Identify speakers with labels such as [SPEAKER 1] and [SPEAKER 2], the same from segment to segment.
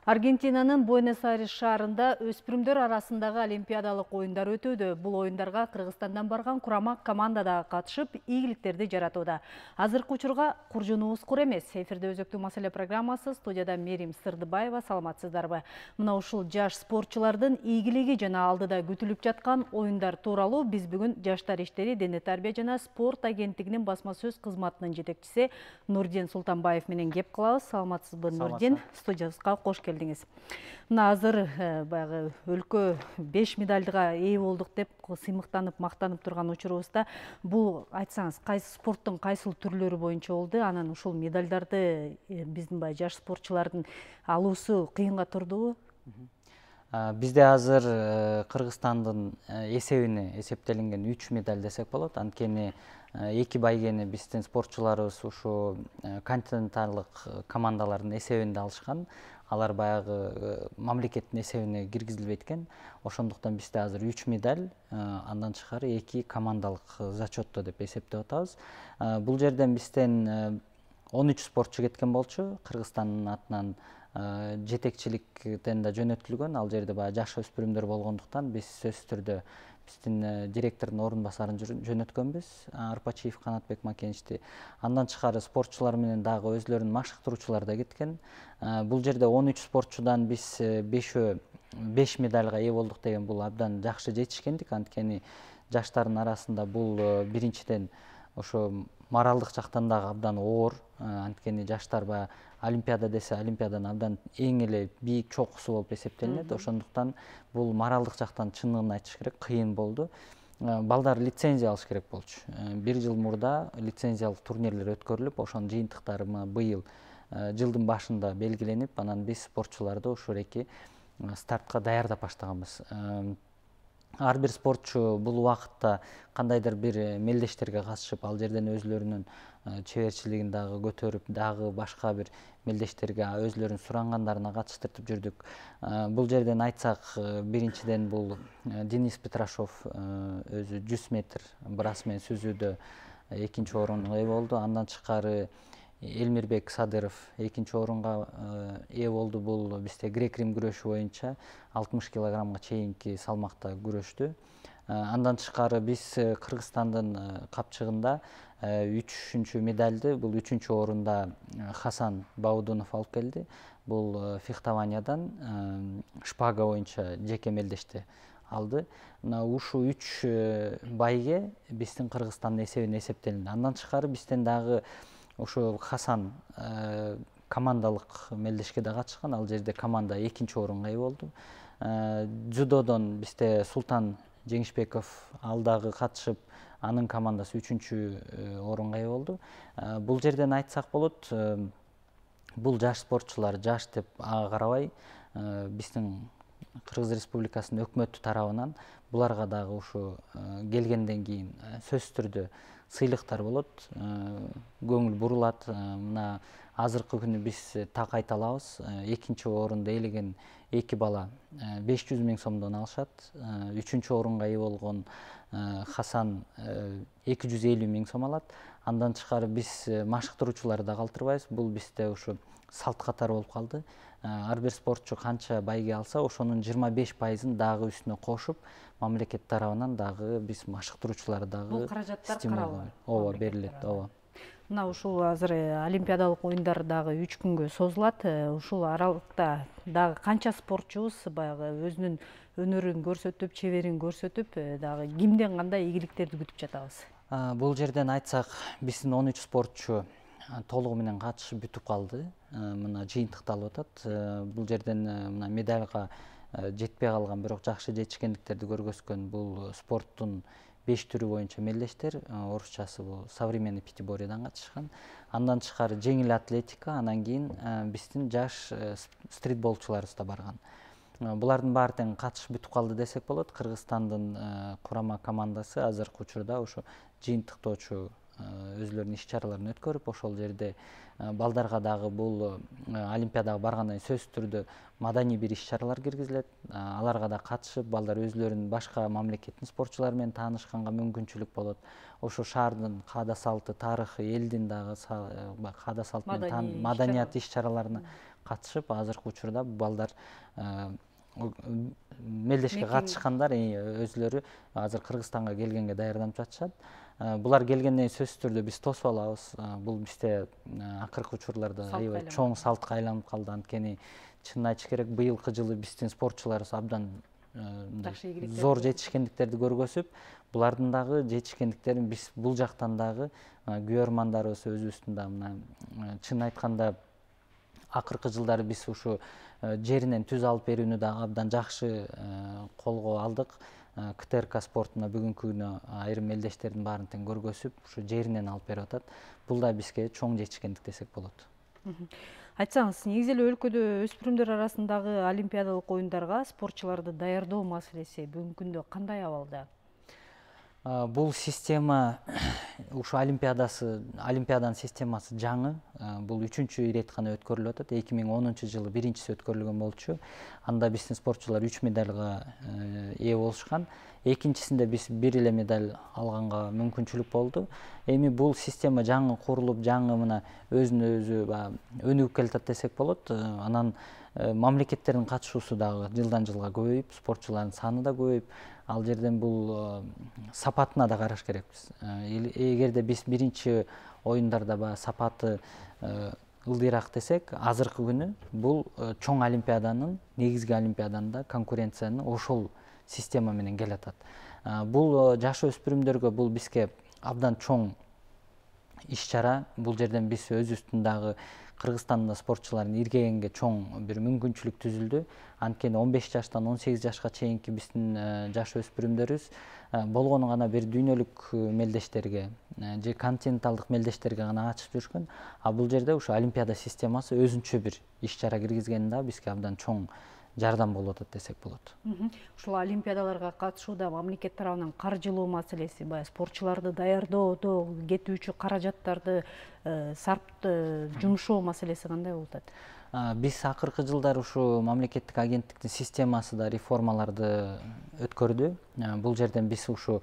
[SPEAKER 1] Аргентинанын Буэнос-Айрес шаарында өспүрүмдөр арасындагы олимпиадалык оюндар өтүүдө. Бул оюндарга Кыргызстандан барган курама команда да катышып, ийгиликтерди жаратууда. Азыркы учурга куржунубуз кур эмес. Эфирде өзөктүү маселе программасы, студияда Мерим Сырдыбаева. Саламатсыздарбы? Мына ушул жаш спортчулардын ийгилиги жана алдыда күтүлүп жаткан оюндар тууралуу биз бүгүн Жаштар иштери, дене тарбия жана спорт агенттигинин басма сөз кызматынын жетекчиси Нурдин Султанбаев менен кеп кылабыз. Саламатсызбы, Нурдин? Студиябызга кош келдиңиз. Мына азыр баягы өлкө 5 медальга ээ болдук деп сыймыктанып, мактанып турган учурубузда бул айтсаңыз, кайсы спорттун кайсыл түрлөрү боюнча болду? Анан ушул медальдарды биздин жаш спортчулардын алуусу кыйынга турдубу?
[SPEAKER 2] Бизде азыр Кыргызстандын эсебине эсептелинген 3 медаль десек болот. Анткени 2 байгени биздин спортчуларыбыз ушу континенталдык командалардын эсебинде алышкан. Алар баягы мамлекеттин эсебине киргизилбейт экен. Ошондуктан бизде азыр 3 медаль, андан тышкары 2 командалык зачетто деп эсептеп атабыз. Бул жерден бизден 13 спортчу кеткен болчу. Кыргызстандын атынан жетекчиликтен да жөнөтүлгөн. Ал жерде баягы жаш өспүрүмдөр болгондуктан биз сөзсүз түрдө биздин директордун орун басарын жөнөткөнбүз, Арпачиев Канатбек Макеничти. Андан тышкары спортчулар менен дагы өзлөрүнүн машыктыруучулары да кеткен. Бул жерде 13 спортчудан биз 5 медальга ээ болдук деген бул абдан жакшы жетишкендик. Анткени жаштардын арасында бул биринчиден ошо моралдык жактан дагы абдан оор. Анткени жаштар баягы олимпиада десе, олимпиаданын абдан эң эле бийик чокусу болуп эсептелинет. Ошондуктан бул моралдык жактан чындыгын айтыш керек, кыйын болду. Балдар лицензия алыш керек болчу. 1 жыл мурда лицензиялык турнирлер өткөрүлүп, ошонун жыйынтыктары быйыл жылдын башында белгиленип, анан биз спортчуларды ушул эки стартка даярдап баштаганбыз. Ар бир спортчу бул убакытта кандайдыр бир мелдештерге катышып, ал жерден өзлөрүнүн чеберчилигин дагы көтөрүп, дагы башка бир мелдештерге өзлөрүнүн сурангандарына катыштыртып жүрдүк. Бул жерден айтсак, биринчиден бул Денис Петрашов өзү 100 метр брас менен сүзүүдө экинчи орунга ээ болду. Андан тышкары Элмирбек Садыров экинчи орунга ээ болду. Бул бизде грек-рим күрөшү боюнча 60 килограммга чейинки салмакта күрөштү. Андан тышкары биз Кыргызстандын капчыгында 3-чү медальды, бул 3-чү орунда Хасан Баудунов алып келди. Бул фехтованиядан шпага боюнча жеке мелдешти алды. Ушу 3 байге биздин Кыргызстандын эсебине эсептелинди. Андан тышкары бизден дагы ошо Хасан командалык мелдешке да катышкан. Ал жерде команда экинчи орунга ээ болду. Дзюдодон бизде Султан Жеңишбеков ал дагы катышып, анын командасы 3-чү орунга ээ болду. Бул жерден айтсак болот, бул жаш спортчулар, жаш деп ага карабай, биздин Кыргыз Республикасынын өкмөтү тарабынан буларга дагы ушу келгенден кийин сөзсүз түрдө сыйлыктар болот, көңүл бурулат. Мына азыркы күнү биз так айта алабыз. Экинчи орунду ээлеген 2 бала 500 000 сомдон алышат. 3-чү орунга ээ болгон Хасан 250 000 сом алат. Андан тышкары биз машыктыруучуларды да калтырбайбыз. Бул бизде ушу салт катары болуп калды. Ар бир спортчу канча байге алса, ошонун 25%-ын дагы үстүнө кошуп, мамлекет тарабынан дагы биз машыктыруучулар дагы
[SPEAKER 1] бул каражаттар каралат.
[SPEAKER 2] Ооба, берилет, ооба.
[SPEAKER 1] Мына ушул азыр олимпиадалык оюндар дагы 3 күнгө созулат. Ушул аралыкта дагы канча спортчубуз баягы өзүнүн өнөрүн көрсөтүп, чеберин көрсөтүп, дагы кимден кандай ийгиликтерди күтүп жатабыз?
[SPEAKER 2] Бул жерден айтсак, биздин 13 спортчу толугу менен катышып бүтүп калды. Мына жыйынтыкталып атат. Бул жерден мына медальга жетпей калган, бирок жакшы жетишкендиктерди көргөзгөн бул спорттун 5 түрү боюнча мелдештер, орусчасы бул современный пятиборьедан катышкан. Андан тышкары жеңил атлетика, анан кийин биздин жаш стритболчуларыбыз да барган. Булардын баары тең катышып бүтүп калды десек болот. Кыргызстандын курама командасы азыркы учурда ошо жыйынтыктоочу өзлөрүнүн иш чараларын өткөрүп, ошол жерде балдарга дагы бул олимпиадага баргандан кийин сөзсүз түрдө маданий бир иш чаралар киргизилет. Аларга да катышып, балдар өзлөрүнүн башка мамлекеттин спортчулары менен таанышканга мүмкүнчүлүк болот. Ошо шаардын каада салты, тарыхы, элдин дагы каада салты менен маданият иш чараларына катышып, азыркы учурда балдар мелдешке катышкандар өзлөрү азыр Кыргызстанга келгенге даярданып жатышат. Булар келгенден кийин сөзсүз түрдө биз тосуп алабыз. Бул бизде акыркы учурларда аябай чоң салтка айланып калды. Анткени чынын айтыш керек, быйылкы жылы биздин спортчуларыбыз абдан зор жетишкендиктерди көргөзүп, булардын дагы жетишкендиктерин биз бул жактан дагы күйөрмандарыбыз өзүбүздүн да мына чынын айтканда акыркы жылдары биз ушу жеринен түз алып берүүнү да абдан жакшы колго алдык. КТРК спортуна бүгүнкү күнү айрым элдештердин баарын тең көргөзүп, ушу жеринен алып берип атат. Бул да бизге чоң жетишкендик десек болот.
[SPEAKER 1] Айтсаңыз, негизи эле өлкөдө өспүрүмдөр арасындагы олимпиадалык оюндарга спортчуларды даярдоо маселеси бүгүнкү күндө кандай абалда?
[SPEAKER 2] Бул система, ушу олимпиаданын системасы жаңы. Бул 3-чү ирет гана өткөрүлүп атат. 2010 жылы биринчиси өткөрүлгөн болчу. Анда биздин спортчулар 3 медалга ээ болушкан. Экинчисинде биз бир эле медаль алганга мүмкүнчүлүк болду. Эми бул система жаңы курулуп, жаңы мына өзүнө өзү өнүгүп келатат десек болот. Анан мамлекеттердин катышуусу дагы жылдан жылга көбөйүп, спортчулардын саны да көбөйүп, ал жерден бул сапатына да караш керекпиз. Эгерде биз биринчи оюндарда сапаты ылдыйраак десек, азыркы күнү бул чоң олимпиаданын, негизги олимпиаданда конкуренцияны ошол система менен келатат. Бул жаш өспүрүмдөргө бул бизге абдан чоң иш чара. Бул жерден биз өзүбүздүн дагы Кыргызстанда спортчулардын иргегенге чоң бир мүмкүнчүлүк түзүлдү. Анткени 15 жаштан 18 жашка чейинки биздин жаш өспүрүмдөрүбүз болгону гана бир дүйнөлүк мелдештерге же континенталдык мелдештерге гана катышып жүрүшкөн. Бул жерде ушу олимпиада системасы өзүнчө бир иш чара киргизгени да бизге абдан чоң жардам болуп атат десек болот.
[SPEAKER 1] Ушул олимпиадаларга катышууда мамлекет тарабынан каржылоо маселеси, спортчуларды даярдоодо кетүүчү каражаттарды жумшоо маселеси кандай болуп атат?
[SPEAKER 2] Биз акыркы жылдары ушу мамлекеттик агенттиктин системасы да реформаларды өткөрдү. Бул жерден биз ушу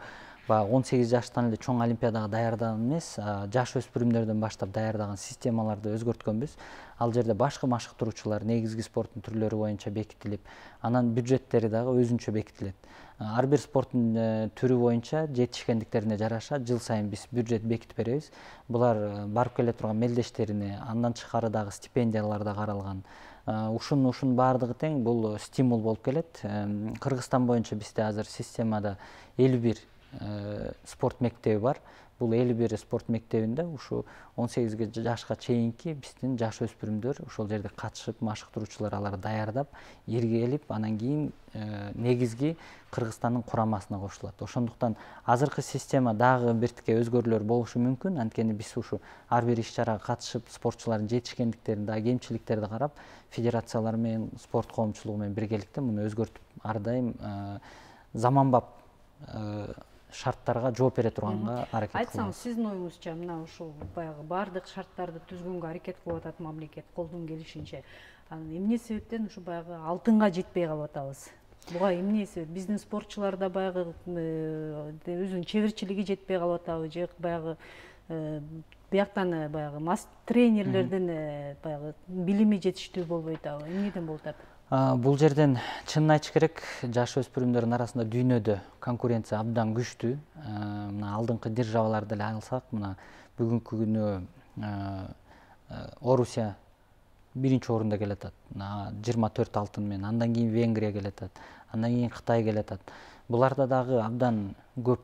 [SPEAKER 2] 18 жаштан эле чоң олимпиадага даярдаган эмес, жаш өспүрүмдөрдөн баштап даярдаган системаларды өзгөрткөнбүз. Ал жерде башкы машыктыруучулар негизги спорттун түрлөрү боюнча бекитилип, анан бюджеттери дагы өзүнчө бекитилет. Ар бир спорттун түрү боюнча жетишкендиктерине жараша жыл сайын биз бюджет бекитип беребиз. Булар барып келе турган мелдештерине, андан тышкары дагы стипендиялар да каралган. Ушунун баардыгы тең бул стимул болуп келет. Кыргызстан боюнча бизде азыр системада 51 спорт мектеби бар. Бул 51 спорт мектебинде ушу 18 жашка чейинки биздин жаш өспүрүмдөр ошол жерде катышып, машыктыруучулар аларды даярдап, иргелип, анан кийин негизги Кыргызстандын курамасына кошулат. Ошондуктан азыркы система дагы биртике өзгөрүүлөр болушу мүмкүн. Анткени биз ушу ар бир иш чарага катышып, спортчулардын жетишкендиктерин да, кемчиликтерди карап, федерациялар менен, спорт коомчулугу менен биргеликте муну өзгөртүп, ар дайым заманбап шарттарга жооп бере турганга аракет кылабыз.
[SPEAKER 1] Айтсаңыз, сиздин оюңузча, мына ушул баягы баардык шарттарды түзгөнгө аракет кылып атат мамлекет колдон келишинче. Эмне себептен ушу баягы алтынга жетпей калып атабыз? Буга эмне себеп? Биздин спортчулар да баягы өзүнүн чеберчилиги жетпей калып атабы же баягы бияктан баягы тренерлердин баягы билими жетиштүү болбой атабы? Эмнеден болуп атат?
[SPEAKER 2] Бул жерден чынын айтыш керек, жаш өспүрүмдөрдүн арасында дүйнөдө конкуренция абдан күчтүү. Мына алдыңкы державаларды эле алсак, мына бүгүнкү күнү Орусия биринчи орунда келатат. 24 алтын менен, андан кийин Венгрия келатат, андан кийин Кытай келатат. Буларда дагы абдан көп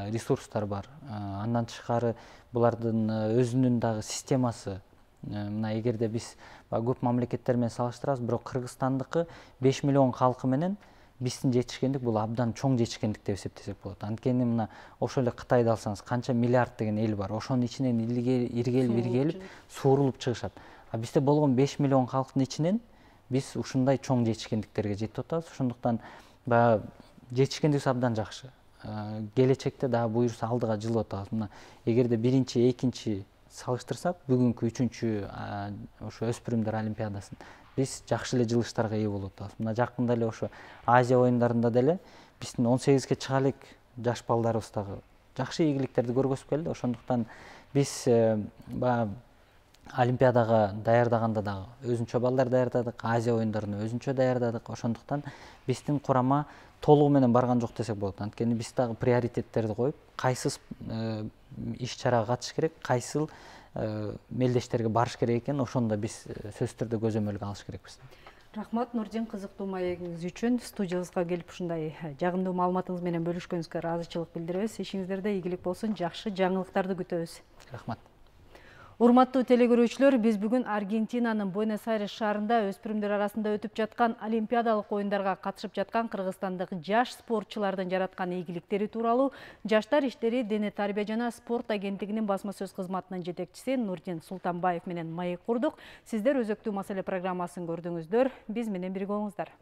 [SPEAKER 2] ресурстар бар. Андан тышкары булардын өзүнүн дагы системасы. Мына эгерде биз көп мамлекеттер менен салыштырабыз, бирок Кыргызстандыкы 5 миллион халкы менен биздин жетишкендик бул абдан чоң жетишкендик деп эсептесек болот. Анткени мына ошол эле Кытайды алсаңыз, канча миллиард деген эл бар. Ошонун ичинен иргелип суурулуп чыгышат. Бизде болгон 5 миллион халктын ичинен биз ушундай чоң жетишкендиктерге жетип атабыз. Ошондуктан жетишкендигибиз абдан жакшы. келечекте дагы буюрса алдыга жылып атабыз. Мына эгерде биринчи, экинчи салыштырсак, бүгүнкү үчүнчү ошо өспүрүмдөр олимпиадасын биз жакшы эле жылыштарга ээ болуп атабыз. Мына жакында эле ошо Азия оюндарында деле биздин 18ге чыга элек жаш балдарыбыз дагы жакшы ийгиликтерди көргөзүп келди. Ошондуктан биз баягы олимпиадага даярдаганда дагы өзүнчө балдар даярдадык, Азия оюндарына өзүнчө даярдадык. Ошондуктан биздин курама толугу менен барган жок десек болот. Анткени биз дагы приоритеттерди коюп, кайсы иш-чарага катышыш керек, кайсыл мелдештерге барыш керек экенин ошону да биз сөзсүз түрдө көзөмөлгө алыш керекпиз.
[SPEAKER 1] Рахмат Нурдин, кызыктуу маегиңиз үчүн студиябызга келип ушундай жагымдуу маалыматыңыз менен бөлүшкөнүңүзгө ыраазычылык билдиребиз. Ишиңиздерде ийгилик болсун, жакшы жаңылыктарды күтөбүз.
[SPEAKER 2] Рахмат.
[SPEAKER 1] Урматтуу телекөрүүчүлөр, биз бүгүн Аргентинанын Буэнос-Айрес шаарында өспүрүмдөр арасында өтүп жаткан олимпиадалык оюндарга катышып жаткан кыргызстандык жаш спортчулардын жараткан ийгиликтери тууралуу Жаштар иштери, дене тарбия жана спорт агенттигинин басма сөз кызматынын жетекчиси Нурдин Султанбаев менен маек курдук. Сиздер өзөктүү маселе программасын көрдүңүздөр. Биз менен бирге болуңуздар.